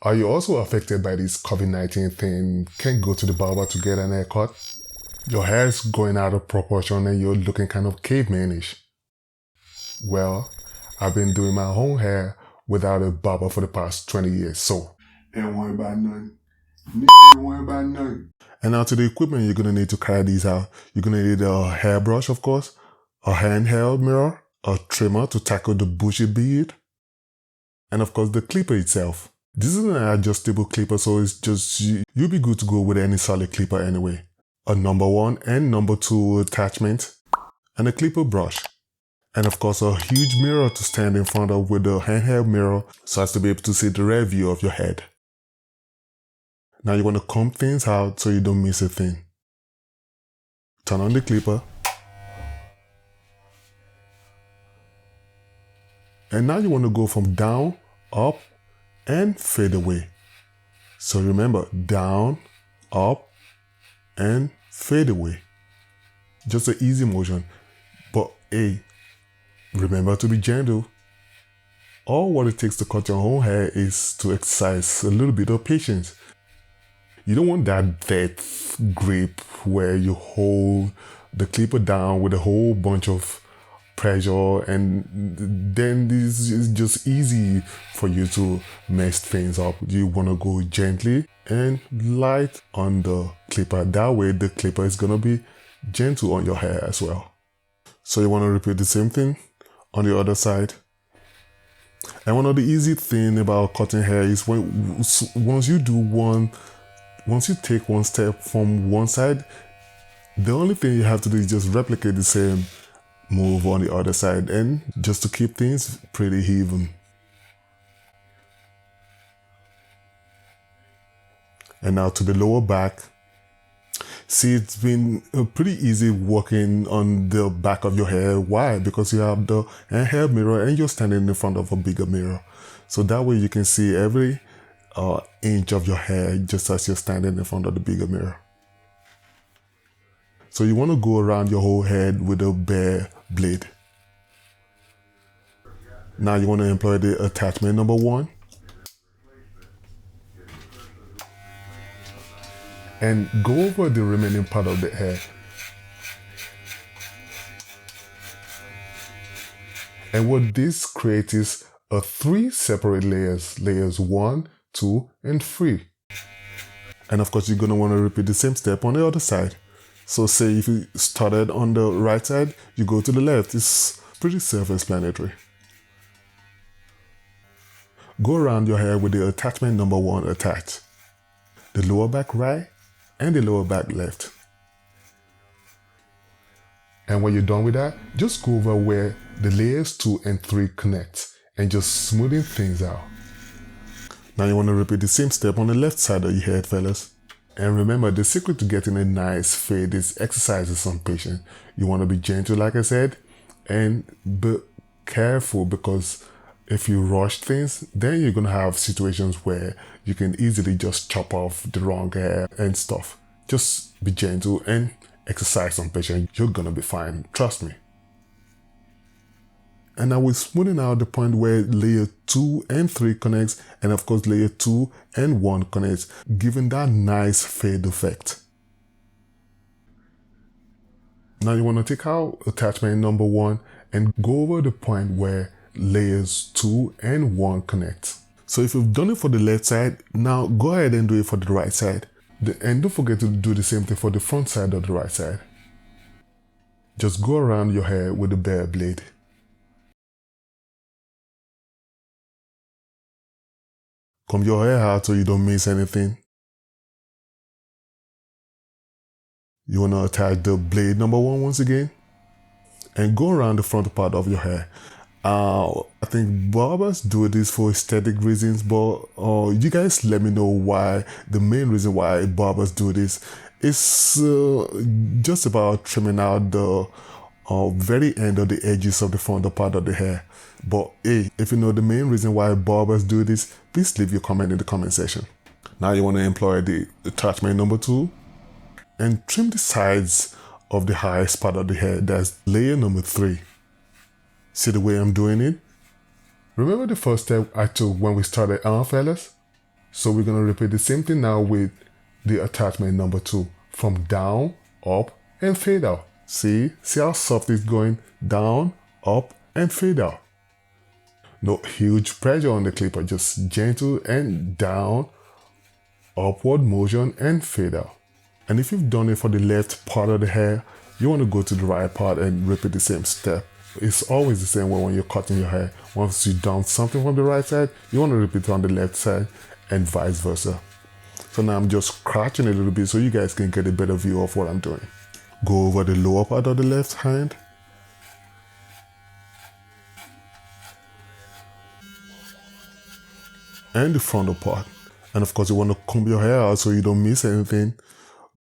Are you also affected by this COVID-19 thing? Can't go to the barber to get an haircut? Your hair is going out of proportion and you're looking kind of cavemanish. Well, I've been doing my own hair without a barber for the past 20 years, so ain't worry about nothing. Ain't worry about nothing. And now to the equipment you're gonna need to carry these out. You're gonna need a hairbrush, of course, a handheld mirror, a trimmer to tackle the bushy beard, and of course the clipper itself. This is an adjustable clipper, so it's just, you'll be good to go with any solid clipper anyway. A number 1 and number 2 attachment, and a clipper brush. And of course a huge mirror to stand in front of with a handheld mirror so as to be able to see the rear view of your head. Now you want to comb things out so you don't miss a thing. Turn on the clipper. And now you want to go from down, up, and fade away. So remember, down, up, and fade away. Just an easy motion. But hey, remember to be gentle. All what it takes to cut your own hair is to exercise a little bit of patience. You don't want that death grip where you hold the clipper down with a whole bunch of pressure, and then this is just easy for you to mess things up. You want to go gently and light on the clipper. That way the clipper is going to be gentle on your hair as well. So you want to repeat the same thing on the other side. And one of the easy thing about cutting hair is once you take one step from one side, the only thing you have to do is just replicate the same move on the other side, and just to keep things pretty even. And now to the lower back. See, it's been pretty easy working on the back of your hair. Why? Because you have the handheld mirror and you're standing in front of a bigger mirror. So that way you can see every inch of your hair just as you're standing in front of the bigger mirror. So you want to go around your whole head with a bare blade. Now you want to employ the attachment number 1. And go over the remaining part of the hair. And what this creates is 3 separate layers. Layers 1, 2, and 3. And of course you're going to want to repeat the same step on the other side. So say if you started on the right side, you go to the left. It's pretty self-explanatory. Go around your hair with the attachment number 1 attached. The lower back right and the lower back left. And when you're done with that, just go over where the layers 2 and 3 connect and just smoothing things out. Now you want to repeat the same step on the left side of your head, fellas. And remember, the secret to getting a nice fade is exercising some patience. You want to be gentle, like I said, and be careful, because if you rush things, then you're going to have situations where you can easily just chop off the wrong hair and stuff. Just be gentle and exercise some patience. You're going to be fine. Trust me. And now we're smoothing out the point where layer 2 and 3 connects, and of course layer 2 and 1 connects, giving that nice fade effect. Now you want to take out attachment number 1 and go over the point where layers 2 and 1 connect. So if you've done it for the left side, now go ahead and do it for the right side. And don't forget to do the same thing for the front side of the right side. Just go around your hair with a bare blade. Comb your hair out so you don't miss anything. You want to attach the blade number 1 once again and go around the front part of your hair. I think barbers do this for aesthetic reasons, but you guys let me know why. The main reason why barbers do this is just about trimming out the very end of the edges of the front part of the hair. But hey, if you know the main reason why barbers do this, please leave your comment in the comment section. Now you want to employ the attachment number 2 and trim the sides of the highest part of the hair. That's layer number 3. See the way I'm doing it? Remember the first step I took when we started, fellas? So we're going to repeat the same thing now with the attachment number 2. From down, up, and fade out. See how soft it's going? Down, up, and fade out. No huge pressure on the clipper, just gentle and down, upward motion, and fade out. And if you've done it for the left part of the hair, you want to go to the right part and repeat the same step. It's always the same way when you're cutting your hair. Once you've done something from the right side, you want to repeat it on the left side and vice versa. So now I'm just scratching a little bit so you guys can get a better view of what I'm doing. Go over the lower part of the left hand. And the frontal part. And of course you want to comb your hair out so you don't miss anything.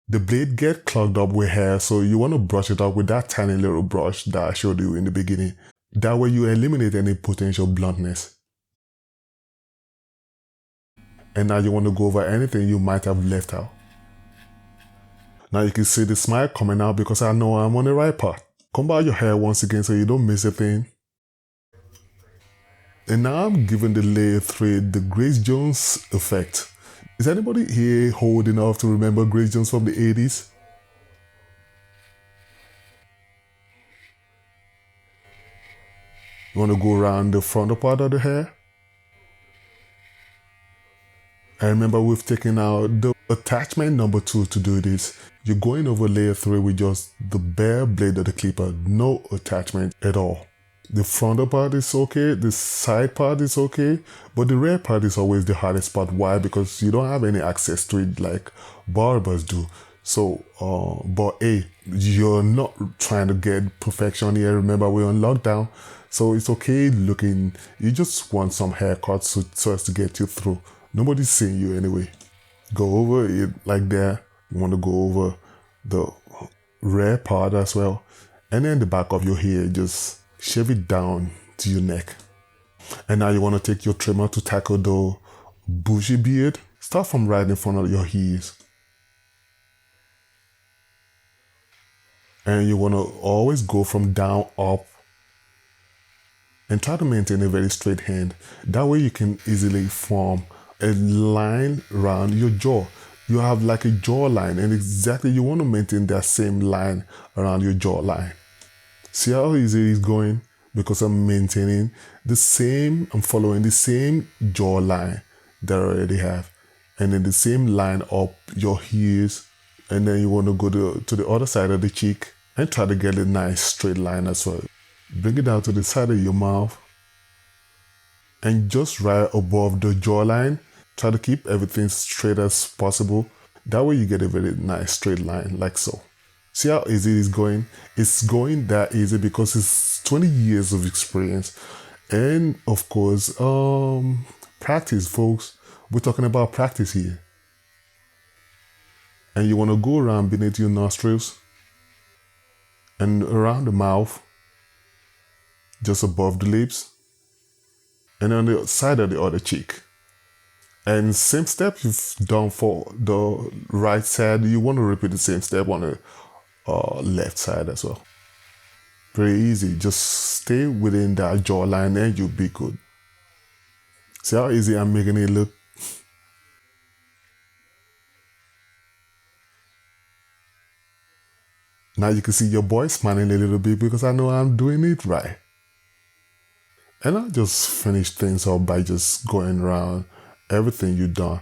The blade get clogged up with hair, so you want to brush it up with that tiny little brush that I showed you in the beginning. That way you eliminate any potential bluntness. And now you want to go over anything you might have left out. Now you can see the smile coming out because I know I'm on the right part. Comb out your hair once again so you don't miss a thing. And now I'm giving the layer 3 the Grace Jones effect. Is anybody here old enough to remember Grace Jones from the 80s? You want to go around the frontal part of the hair. And remember, we've taken out the attachment number 2 to do this. You're going over layer 3 with just the bare blade of the clipper, no attachment at all. The frontal part is okay, the side part is okay, but the rear part is always the hardest part. Why? Because you don't have any access to it like barbers do. So, but hey, you're not trying to get perfection here. Remember, we're on lockdown, so it's okay looking. You just want some haircuts so as to get you through. Nobody's seeing you anyway. Go over it like that. You want to go over the rear part as well. And then the back of your hair, just shave it down to your neck. And now you want to take your trimmer to tackle the bushy beard. Start from right in front of your ears. And you want to always go from down up. And try to maintain a very straight hand. That way you can easily form a line around your jaw. You have like a jawline, and exactly you want to maintain that same line around your jawline. See how easy it's going? Because I'm maintaining the same, I'm following the same jawline that I already have. And then the same line up your ears. And then you want to go to the other side of the cheek and try to get a nice straight line as well. Bring it down to the side of your mouth. And just right above the jawline, try to keep everything straight as possible. That way you get a very nice straight line like so. See how easy it's going? It's going that easy because it's 20 years of experience. And of course, practice, folks. We're talking about practice here. And you want to go around beneath your nostrils and around the mouth, just above the lips, and on the side of the other cheek. And same step you've done for the right side, you want to repeat the same step on the left side as well. Very easy. Just stay within that jawline and you'll be good. See how easy I'm making it look? Now you can see your boy smiling a little bit because I know I'm doing it right. And I'll just finish things up by just going around everything you've done.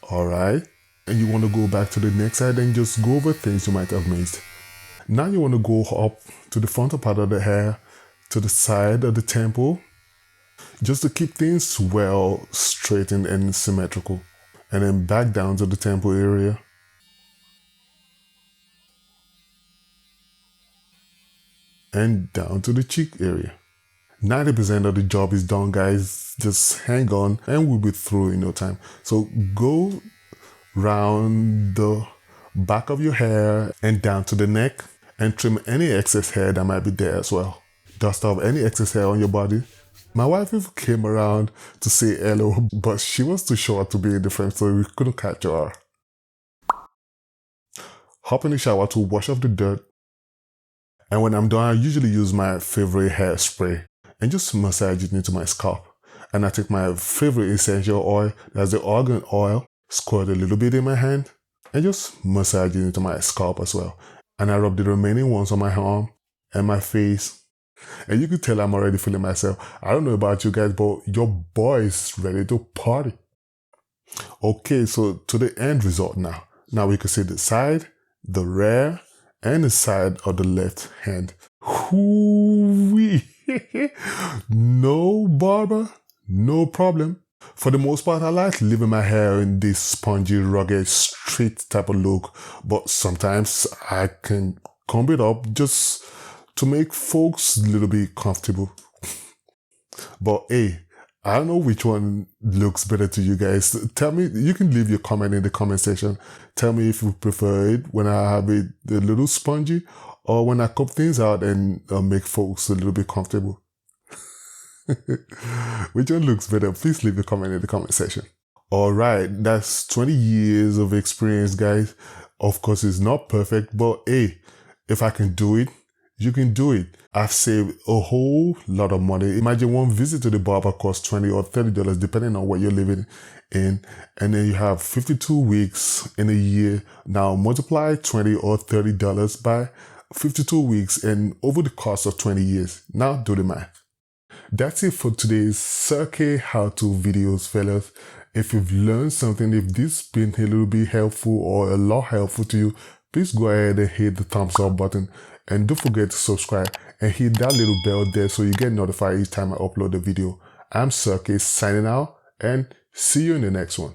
Alright? And you want to go back to the next side and just go over things you might have missed. Now you want to go up to the frontal part of the hair, to the side of the temple, just to keep things well straightened and symmetrical. And then back down to the temple area. And down to the cheek area. 90% of the job is done, guys. Just hang on and we'll be through in no time. So go round the back of your hair and down to the neck and trim any excess hair that might be there as well. Dust off any excess hair on your body. My wife even came around to say hello, but she was too short to be in the frame, so we couldn't catch her. Hop in the shower to wash off the dirt. And when I'm done, I usually use my favorite hairspray and just massage it into my scalp. And I take my favorite essential oil, that's the argan oil, squirt a little bit in my hand, and just massage it into my scalp as well. And I rub the remaining ones on my arm and my face. And you can tell I'm already feeling myself. I don't know about you guys, but your boy is ready to party. Okay, so to the end result now. Now we can see the side, the rear, and the side of the left hand. Hoo-wee. No barber, no problem. For the most part, I like leaving my hair in this spongy, rugged, straight type of look. But sometimes I can comb it up just to make folks a little bit comfortable. But hey, I don't know which one looks better to you guys. Tell me, you can leave your comment in the comment section. Tell me if you prefer it when I have it a little spongy or when I comb things out and make folks a little bit comfortable. Which one looks better? Please leave a comment in the comment section. Alright, that's 20 years of experience, guys. Of course, it's not perfect, but hey, if I can do it, you can do it. I've saved a whole lot of money. Imagine one visit to the barber costs $20 or $30 depending on what you're living in. And then you have 52 weeks in a year. Now multiply $20 or $30 by 52 weeks and over the course of 20 years. Now do the math. That's it for today's Cirque how-to videos, fellas. If you've learned something, if this been a little bit helpful or a lot helpful to you, please go ahead and hit the thumbs up button. And don't forget to subscribe and hit that little bell there so you get notified each time I upload a video. I'm Cirque signing out and see you in the next one.